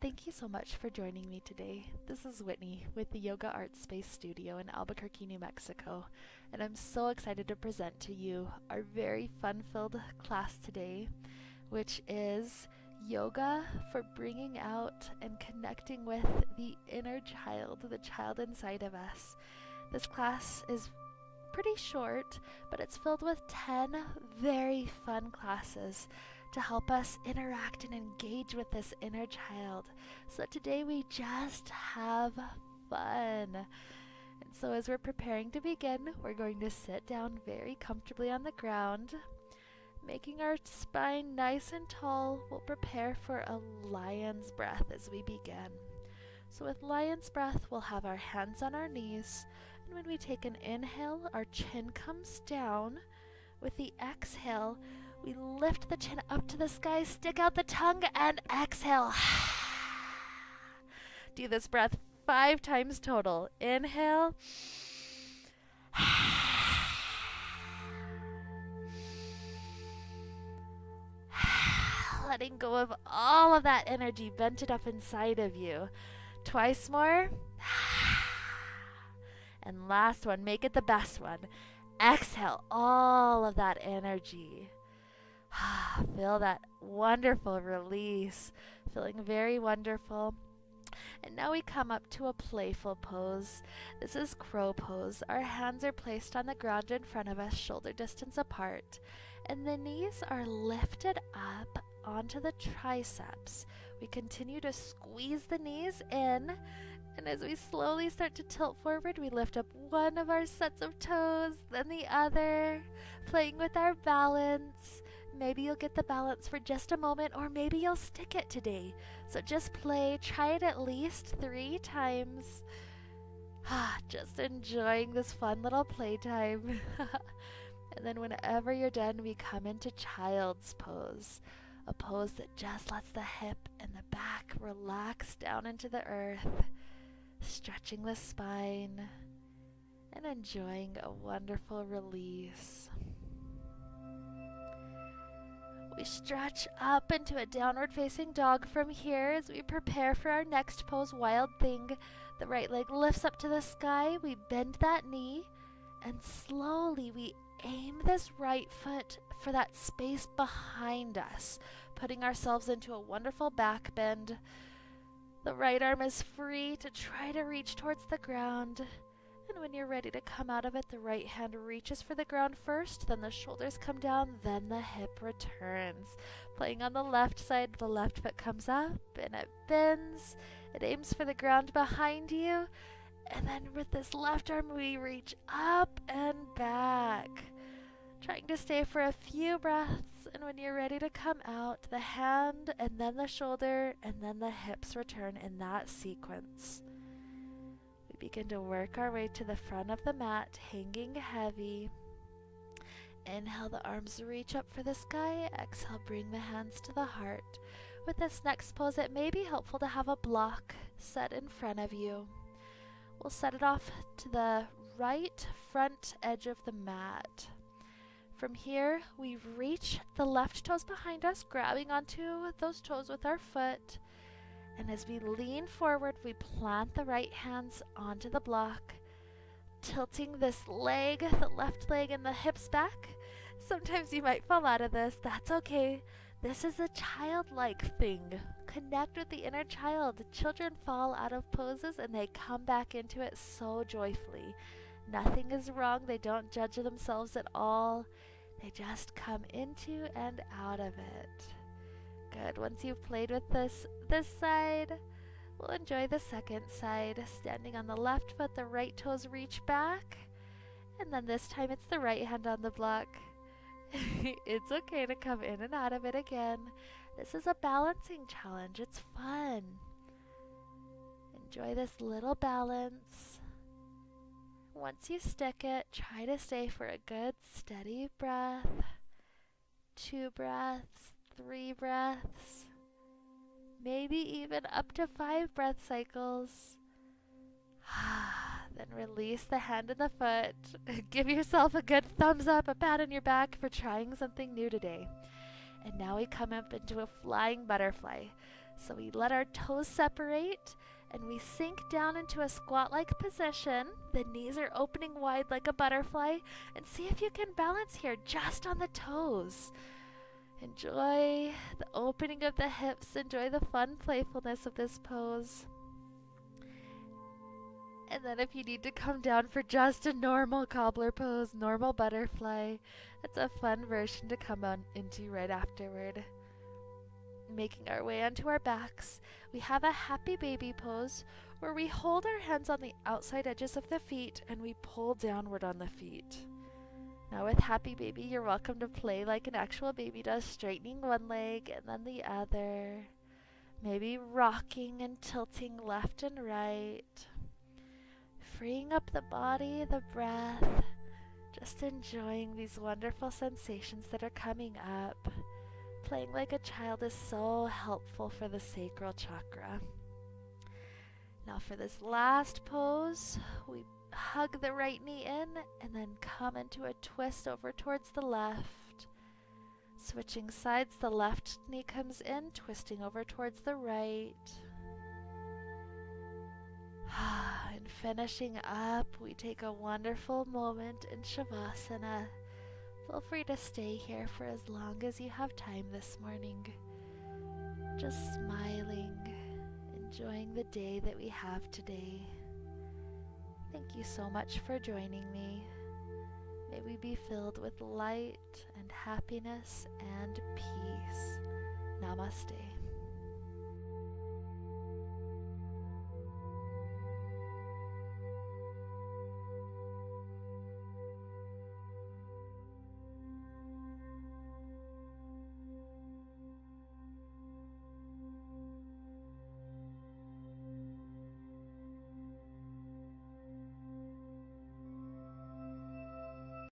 Thank you so much for joining me today. This is Whitney with the Yoga Art Space Studio in Albuquerque, New Mexico, and I'm so excited to present to you our very fun-filled class today, which is yoga for bringing out and connecting with the inner child, the child inside of us. This class is pretty short, but it's filled with 10 very fun classes to help us interact and engage with this inner child. So today we just have fun. And so as we're preparing to begin, we're going to sit down very comfortably on the ground, making our spine nice and tall. We'll prepare for a lion's breath as we begin. So with lion's breath, we'll have our hands on our knees, and when we take an inhale, our chin comes down. With the exhale, we lift the chin up to the sky, stick out the tongue, and exhale. Do this breath 5 times total. Inhale. Letting go of all of that energy vented up inside of you. Twice more. And last one, make it the best one. Exhale all of that energy. Feel that wonderful release, feeling very wonderful. And now we come up to a playful pose. This is crow pose. Our hands are placed on the ground in front of us, shoulder distance apart, and the knees are lifted up onto the triceps. We continue to squeeze the knees in, and as we slowly start to tilt forward, we lift up one of our sets of toes, then the other, playing with our balance. Maybe you'll get the balance for just a moment, or maybe you'll stick it today. So just play, try it at least 3 times. Just enjoying this fun little playtime. And then whenever you're done, we come into child's pose. A pose that just lets the hip and the back relax down into the earth, stretching the spine and enjoying a wonderful release. We stretch up into a downward facing dog from here as we prepare for our next pose, wild thing. The right leg lifts up to the sky, we bend that knee, and slowly we aim this right foot for that space behind us, putting ourselves into a wonderful back bend. The right arm is free to try to reach towards the ground. And when you're ready to come out of it, the right hand reaches for the ground first, then the shoulders come down, then the hip returns. Playing on the left side, the left foot comes up and it bends. It aims for the ground behind you. And then with this left arm, we reach up and back, trying to stay for a few breaths. And when you're ready to come out, the hand and then the shoulder and then the hips return in that sequence. We begin to work our way to the front of the mat, hanging heavy. Inhale, the arms reach up for the sky. Exhale, bring the hands to the heart. With this next pose, it may be helpful to have a block set in front of you. We'll set it off to the right front edge of the mat. From here, we reach the left toes behind us, grabbing onto those toes with our foot. And as we lean forward, we plant the right hands onto the block, tilting this leg, the left leg, and the hips back. Sometimes you might fall out of this. That's okay. This is a childlike thing. Connect with the inner child. Children fall out of poses and they come back into it so joyfully. Nothing is wrong. They don't judge themselves at all. They just come into and out of it. Good. Once you've played with this side, we'll enjoy the second side. Standing on the left foot, the right toes reach back. And then this time it's the right hand on the block. It's okay to come in and out of it again. This is a balancing challenge. It's fun. Enjoy this little balance. Once you stick it, try to stay for a good steady breath. 2 breaths, 3 breaths, maybe even up to 5 breath cycles. Then release the hand and the foot. Give yourself a good thumbs up, a pat on your back for trying something new today. And now we come up into a flying butterfly. So we let our toes separate and we sink down into a squat-like position. The knees are opening wide like a butterfly, and see if you can balance here just on the toes. Enjoy the opening of the hips. Enjoy the fun playfulness of this pose. And then if you need to come down for just a normal cobbler pose, normal butterfly, that's a fun version to come on into right afterward. Making our way onto our backs, we have a happy baby pose where we hold our hands on the outside edges of the feet and we pull downward on the feet. Now with happy baby, you're welcome to play like an actual baby does, straightening one leg and then the other. Maybe rocking and tilting left and right. Freeing up the body, the breath, just enjoying these wonderful sensations that are coming up. Playing like a child is so helpful for the sacral chakra. Now for this last pose, we hug the right knee in and then come into a twist over towards the left. Switching sides, the left knee comes in, twisting over towards the right. And finishing up, we take a wonderful moment in Shavasana. Feel free to stay here for as long as you have time this morning. Just smiling, enjoying the day that we have today. Thank you so much for joining me. May we be filled with light and happiness and peace. Namaste.